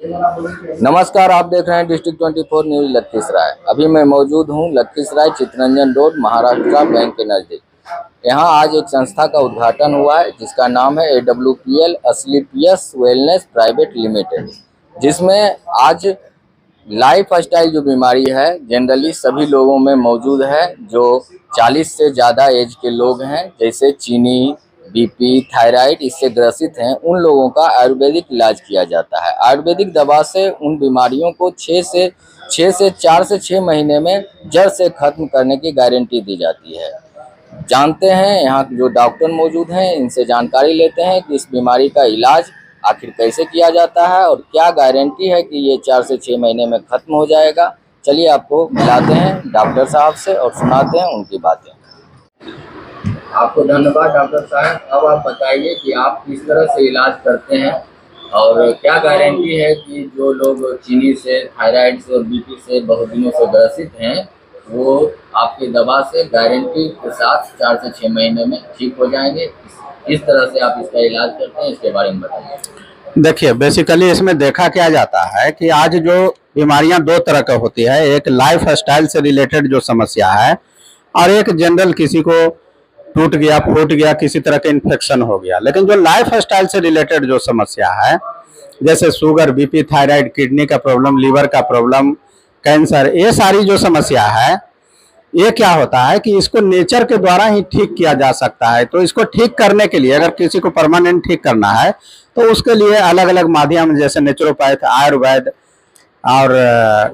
नमस्कार, आप देख रहे हैं डिस्ट्रिक्ट 24 न्यूज लखीसराय। अभी मैं मौजूद हूं लखीसराय चित्तरंजन रोड महाराष्ट्र बैंक के नज़दीक। यहां आज एक संस्था का उद्घाटन हुआ है जिसका नाम है AWPL असलीपियस वेलनेस प्राइवेट लिमिटेड, जिसमें आज लाइफ स्टाइल जो बीमारी है जनरली सभी लोगों में मौजूद है। जो 40 से ज़्यादा एज के लोग हैं, जैसे चीनी, बीपी, थायराइड, इससे ग्रसित हैं, उन लोगों का आयुर्वेदिक इलाज किया जाता है। आयुर्वेदिक दवा से उन बीमारियों को 4 से 6 महीने में जड़ से खत्म करने की गारंटी दी जाती है। जानते हैं यहाँ जो डॉक्टर मौजूद हैं, इनसे जानकारी लेते हैं कि इस बीमारी का इलाज आखिर कैसे किया जाता है और क्या गारंटी है कि ये 4 से 6 महीने में खत्म हो जाएगा। चलिए आपको मिलाते हैं डॉक्टर साहब से और सुनाते हैं उनकी बातें। आपको धन्यवाद डॉक्टर साहब। अब आप बताइए कि आप किस तरह से इलाज करते हैं और क्या गारंटी है कि जो लोग चीनी से, थायराइड से और बीपी से बहुत दिनों से ग्रसित हैं, वो आपकी दवा से गारंटी के साथ 4 से 6 महीने में ठीक हो जाएंगे। किस तरह से आप इसका इलाज करते हैं, इसके बारे में बताइए। देखिए, बेसिकली इसमें देखा क्या जाता है कि आज जो बीमारियां दो तरह का होती है, एक लाइफ स्टाइल से रिलेटेड जो समस्या है और एक जनरल किसी को टूट गया, फूट गया, किसी तरह का इन्फेक्शन हो गया। लेकिन जो लाइफ स्टाइल से रिलेटेड जो समस्या है, जैसे शुगर, बीपी, थायराइड, किडनी का प्रॉब्लम, लीवर का प्रॉब्लम, कैंसर, ये सारी जो समस्या है, ये क्या होता है कि इसको नेचर के द्वारा ही ठीक किया जा सकता है। तो इसको ठीक करने के लिए अगर किसी को परमानेंट ठीक करना है तो उसके लिए अलग अलग माध्यम, जैसे नेचुरोपैथ, आयुर्वेद और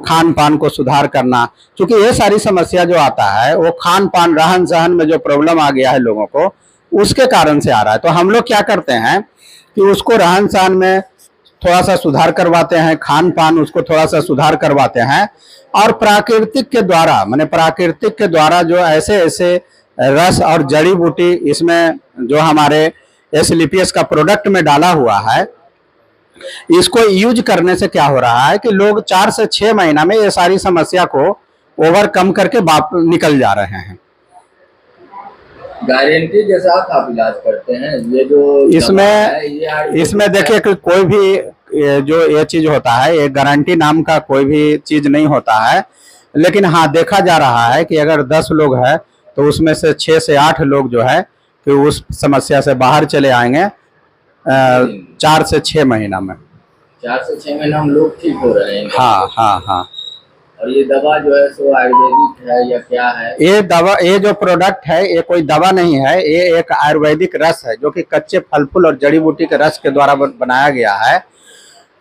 खान पान को सुधार करना। क्योंकि ये सारी समस्या जो आता है वो खान पान, रहन सहन में जो प्रॉब्लम आ गया है लोगों को, उसके कारण से आ रहा है। तो हम लोग क्या करते हैं कि उसको रहन सहन में थोड़ा सा सुधार करवाते हैं, खान पान उसको थोड़ा सा सुधार करवाते हैं और प्राकृतिक के द्वारा, माने प्राकृतिक के द्वारा जो ऐसे ऐसे रस और जड़ी बूटी इसमें जो हमारे एसलीपीएस का प्रोडक्ट में डाला हुआ है, इसको यूज करने से क्या हो रहा है कि लोग 4 से 6 महीना में ये सारी समस्या को ओवरकम करके निकल जा रहे हैं। गारंटी के साथ आप इलाज करते हैं। ये जो इसमें देखिए कि कोई भी जो ये चीज होता है, ये गारंटी नाम का कोई भी चीज नहीं होता है। लेकिन हाँ, देखा जा रहा है कि अगर 10 लोग हैं तो उसमें से 6 से 8 लोग जो है कि उस समस्या से बाहर चले आएंगे 4 से 6 महीना में। 4 से 6 महीना हम लोग ठीक हो रहे हैं। हाँ हाँ हाँ। और ये दवा जो है सो आयुर्वेदिक है या क्या है? ये दवा, ये जो प्रोडक्ट है, ये कोई दवा नहीं है, ये एक आयुर्वेदिक रस है जो कि कच्चे फल फूल और जड़ी बूटी के रस के द्वारा बनाया गया है।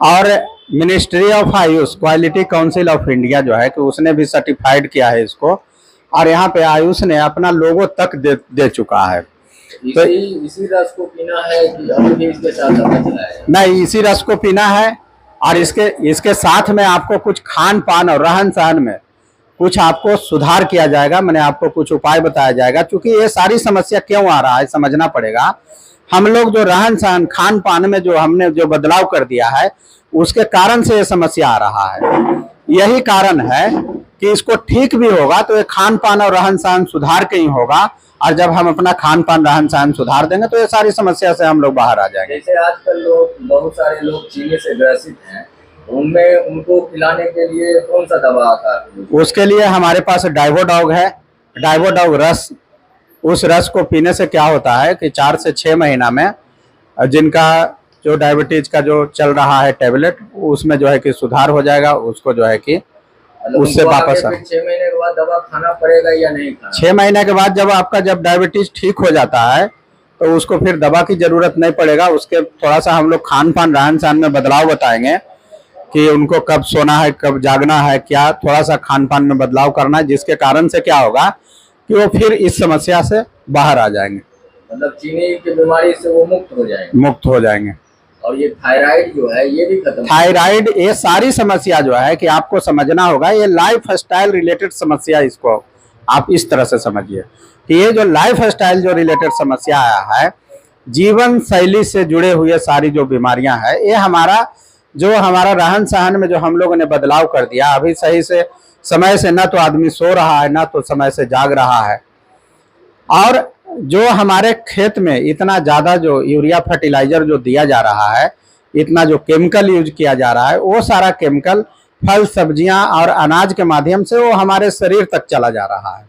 और ministry of Ayush, quality council of India जो है कि उसने भी सर्टिफाइड किया है इसको, और यहाँ पे आयुष ने अपना लोगो तक दे चुका है। तो इसी रस को पीना है कि अभी इसके साथ है? नहीं, इसी रस को पीना है और इसके साथ में आपको कुछ खान पान और रहन सहन में कुछ आपको सुधार किया जाएगा। मैंने आपको कुछ उपाय बताया जाएगा। क्योंकि ये सारी समस्या क्यों आ रहा है समझना पड़ेगा। हम लोग जो रहन सहन, खान पान में जो हमने जो बदलाव कर दिया है, उसके कारण से ये समस्या आ रहा है। यही कारण है कि इसको ठीक भी होगा तो ये खान पान और रहन सहन सुधार के ही होगा। और जब हम अपना खान पान, रहन सहन सुधार देंगे तो ये सारी समस्या से हम लोग बाहर आ जाएंगे। जैसे आजकल लोग, बहुत सारे लोग चीनी से ग्रसित हैं, उनमें उनको खिलाने के लिए कौन सा दवा आता है? उसके लिए हमारे पास डाइवोडॉग है, डाइवोडॉग रस। उस रस को पीने से क्या होता है कि 4 से 6 महीना में जिनका जो डायबिटीज का जो चल रहा है टेबलेट, उसमें जो है कि सुधार हो जाएगा। उसको जो है कि उससे वापस 6 महीने के बाद दवा खाना पड़ेगा या नहीं खाना? 6 महीने के बाद जब डायबिटीज ठीक हो जाता है तो उसको फिर दवा की जरूरत नहीं पड़ेगा। उसके थोड़ा सा हम लोग खान पान, रहन सहन में बदलाव बताएंगे कि उनको कब सोना है, कब जागना है, क्या थोड़ा सा खान पान में बदलाव करना है, जिसके कारण से क्या होगा कि वो फिर इस समस्या से बाहर आ जाएंगे। मतलब चीनी की बीमारी से वो मुक्त हो जाएंगे। और ये थायराइड जो है ये भी खत्म? थायराइड, ये सारी समस्या जो है कि आपको समझना होगा, ये लाइफ स्टाइल रिलेटेड समस्या, इसको आप इस तरह से समझिए कि ये जो लाइफ स्टाइल जो रिलेटेड समस्या है, जीवन शैली से जुड़े हुए सारी जो बीमारियां हैं, ये हमारा रहन सहन में जो हम लोगों ने बदलाव कर दिया। अभी सही से समय से ना तो आदमी सो रहा है, ना तो समय से जाग रहा है। और जो हमारे खेत में इतना ज़्यादा जो यूरिया फर्टिलाइजर जो दिया जा रहा है, इतना जो केमिकल यूज किया जा रहा है, वो सारा केमिकल फल सब्जियां और अनाज के माध्यम से वो हमारे शरीर तक चला जा रहा है।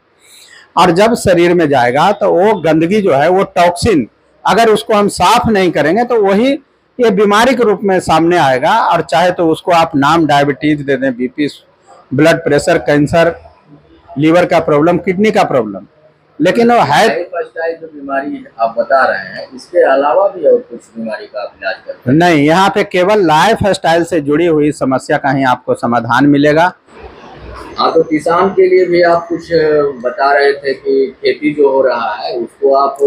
और जब शरीर में जाएगा तो वो गंदगी जो है, वो टॉक्सिन, अगर उसको हम साफ नहीं करेंगे तो वही ये बीमारी के रूप में सामने आएगा। और चाहे तो उसको आप नाम डायबिटीज दे दें, BP, blood pressure, cancer, liver का प्रॉब्लम, किडनी का प्रॉब्लम, लेकिन वो है। लाइफस्टाइल जो बीमारी आप बता रहे हैं, इसके अलावा भी और कुछ बीमारी का आप इलाज करते हैं? नहीं, यहाँ पे केवल लाइफ स्टाइल से जुड़ी हुई समस्या का ही आपको समाधान मिलेगा। हाँ, तो किसान के लिए भी आप कुछ बता रहे थे कि खेती जो हो रहा है उसको आप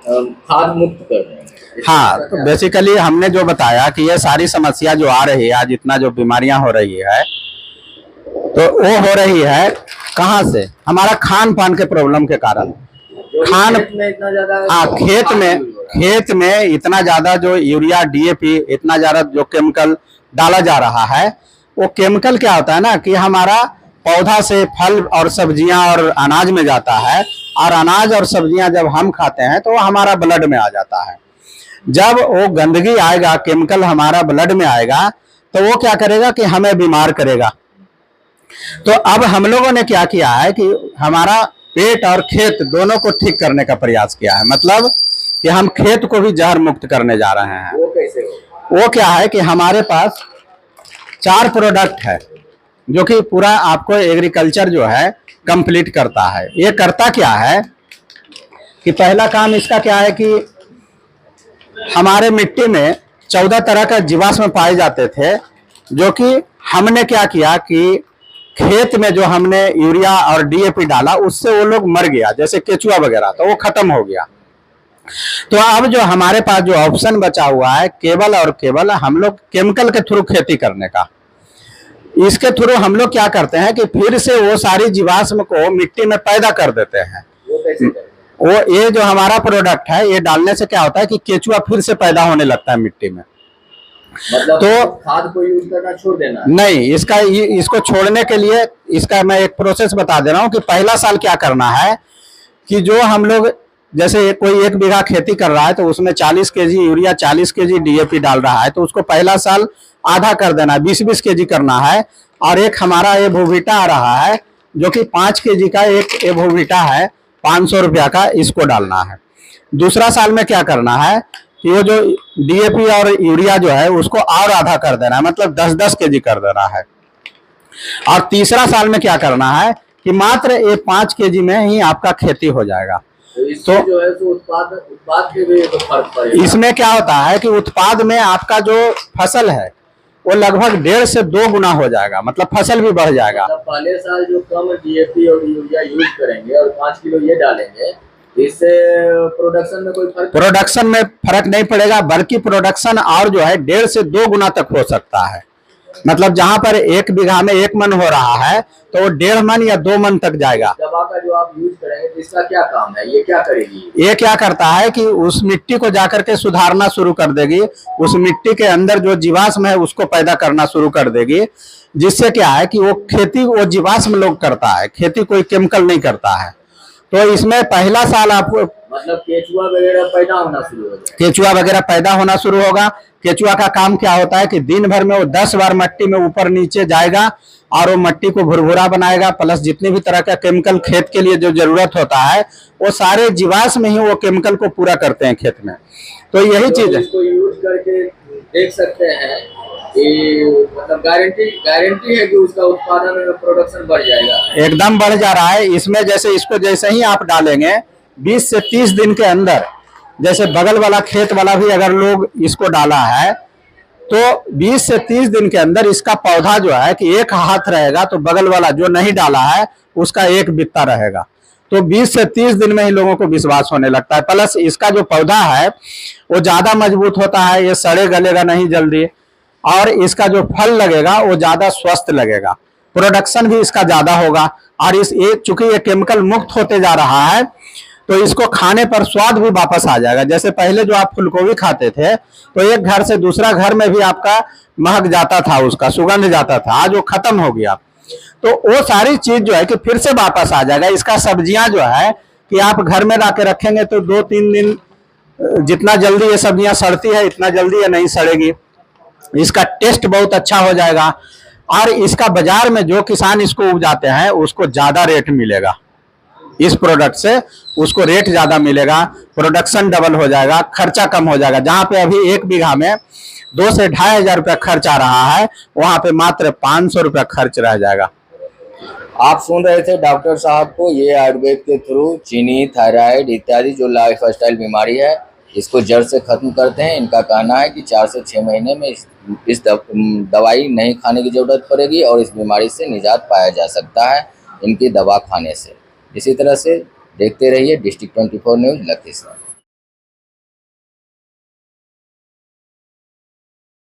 खाद मुक्त कर रहे हैं। हाँ, तो बेसिकली हमने जो बताया कि ये सारी समस्या जो आ रही है, आज इतना जो बीमारियां हो रही है, तो वो हो रही है कहाँ से? हमारा खान पान के प्रॉब्लम के कारण। खान में इतना ज्यादा, हाँ, खेत में इतना ज्यादा जो यूरिया, डीएपी, इतना ज्यादा जो केमिकल डाला जा रहा है, वो केमिकल क्या होता है ना कि हमारा पौधा से फल और सब्जियां और अनाज में जाता है, और अनाज और सब्जियां जब हम खाते हैं तो वो हमारा ब्लड में आ जाता है। जब वो गंदगी आएगा, केमिकल हमारा ब्लड में आएगा, तो वो क्या करेगा कि हमें बीमार करेगा। तो अब हम लोगों ने क्या किया है कि हमारा पेट और खेत दोनों को ठीक करने का प्रयास किया है। मतलब कि हम खेत को भी जहर मुक्त करने जा रहे हैं। वो कैसे हो? वो क्या है कि हमारे पास 4 प्रोडक्ट है जो कि पूरा आपको एग्रीकल्चर जो है कंप्लीट करता है। ये करता क्या है कि पहला काम इसका क्या है कि हमारे मिट्टी में 14 तरह का जीवाश्म पाए जाते थे, जो कि हमने क्या किया कि खेत में जो हमने यूरिया और डीएपी डाला उससे वो लोग मर गया, जैसे केचुआ वगैरह, तो वो खत्म हो गया। तो अब जो हमारे पास जो ऑप्शन बचा हुआ है केवल और केवल हम लोग केमिकल के थ्रू खेती करने का। इसके थ्रू हम लोग क्या करते हैं कि फिर से वो सारी जीवाश्म को मिट्टी में पैदा कर देते हैं। वो कैसे करते हैं? वो ये जो हमारा प्रोडक्ट है, ये डालने से क्या होता है कि केचुआ फिर से पैदा होने लगता है मिट्टी में। मतलब तो खाद को यूज करना छोड़ देना? नहीं, इसको छोड़ने के लिए इसका मैं एक प्रोसेस बता दे रहा हूँ कि पहला साल क्या करना है कि जो हम लोग, जैसे कोई 1 बीघा खेती कर रहा है तो उसमें 40 केजी यूरिया, 40 केजी डीएपी डाल रहा है, तो उसको पहला साल आधा कर देना है, 20-20 केजी करना है। और एक हमारा एवोविटा आ रहा है जो कि 5 केजी का एक एवोविटा है, 500 रुपया का, इसको डालना है। दूसरा साल में क्या करना है कि वो जो डीएपी और यूरिया जो है उसको और आधा कर देना है, मतलब 10-10 केजी कर देना है। और तीसरा साल में क्या करना है कि मात्र ये 5 केजी में ही आपका खेती हो जाएगा। तो जो है तो उत्पाद के भी तो फर्क पड़ेगा। इसमें क्या होता है कि उत्पाद में आपका जो फसल है वो लगभग 1.5 से 2 गुना हो जाएगा, मतलब फसल भी बढ़ जाएगा। मतलब पहले साल जो कम डीएपी और यूरिया यूज करेंगे और 5 किलो ये डालेंगे, इससे प्रोडक्शन में कोई फर्क? प्रोडक्शन में फर्क नहीं पड़ेगा, बल्कि प्रोडक्शन और जो है 1.5 से 2 गुना तक हो सकता है। मतलब जहां पर 1 बीघा में 1 मन हो रहा है तो वो 1.5 मन या 2 मन तक जाएगा। दवा का जो आप यूज करेंगे तो इसका क्या काम है? ये क्या करेगी? ये क्या करता है कि उस मिट्टी को जाकर के सुधारना शुरू कर देगी, उस मिट्टी के अंदर जो जीवाश्म है उसको पैदा करना शुरू कर देगी, जिससे क्या है कि वो खेती वो जीवाश्म लोग करता है, खेती कोई केमिकल नहीं करता है। तो इसमें पहला साल आपको मतलब केचुआ वगैरह पैदा होना शुरू हो जाए? केचुआ वगैरह पैदा होना शुरू होगा। केचुआ का काम क्या होता है कि दिन भर में वो 10 बार मट्टी में ऊपर नीचे जाएगा और वो मट्टी को भुरभुरा बनाएगा, प्लस जितने भी तरह का केमिकल खेत के लिए जो जरूरत होता है वो सारे जीवाश्म ही वो केमिकल को पूरा करते हैं खेत में। तो यही चीज है। इसको यूज करके देख सकते हैं कि मतलब गारंटी है कि उसका उत्पादन और प्रोडक्शन बढ़ जाएगा? एकदम बढ़ जा रहा है। इसमें जैसे इसको जैसे ही आप डालेंगे 20 से 30 दिन के अंदर, जैसे बगल वाला खेत वाला भी अगर लोग इसको डाला है तो 20 से 30 दिन के अंदर इसका पौधा जो है कि 1 हाथ रहेगा, तो बगल वाला जो नहीं डाला है उसका 1 बित्ता रहेगा। तो 20 से 30 दिन में ही लोगों को विश्वास होने लगता है। प्लस इसका जो पौधा है वो ज्यादा मजबूत होता है, ये सड़े गलेगा नहीं जल्दी, और इसका जो फल लगेगा वो ज्यादा स्वस्थ लगेगा, प्रोडक्शन भी इसका ज्यादा होगा। और चूंकि ये केमिकल मुक्त होते जा रहा है तो इसको खाने पर स्वाद भी वापस आ जाएगा। जैसे पहले जो आप फूलगोभी खाते थे तो एक घर से दूसरा घर में भी आपका महक जाता था, उसका सुगंध जाता था, आज वो खत्म हो गया। तो वो सारी चीज जो है कि फिर से वापस आ जाएगा। इसका सब्जियां जो है कि आप घर में ला के रखेंगे तो 2-3 दिन, जितना जल्दी ये सब्जियां सड़ती है इतना जल्दी ये नहीं सड़ेगी। इसका टेस्ट बहुत अच्छा हो जाएगा और इसका बाजार में जो किसान इसको उपजाते हैं उसको ज़्यादा रेट मिलेगा। इस प्रोडक्ट से उसको रेट ज़्यादा मिलेगा, प्रोडक्शन डबल हो जाएगा, खर्चा कम हो जाएगा। जहाँ पे अभी 1 बीघा में 2 से 2,500 रुपया खर्च आ रहा है, वहाँ पे मात्र 500 रुपया खर्च रह जाएगा। आप सुन रहे थे डॉक्टर साहब को। ये आयुर्वेद के थ्रू चीनी, थायराइड इत्यादि जो लाइफ स्टाइल बीमारी है इसको जड़ से खत्म करते हैं। इनका कहना है कि 4 से 6 महीने में इस दवाई नहीं खाने की ज़रूरत पड़ेगी और इस बीमारी से निजात पाया जा सकता है इनकी दवा खाने से। इसी तरह से देखते रहिए डिस्ट्रिक्ट 24 न्यूज़ लखीसराय।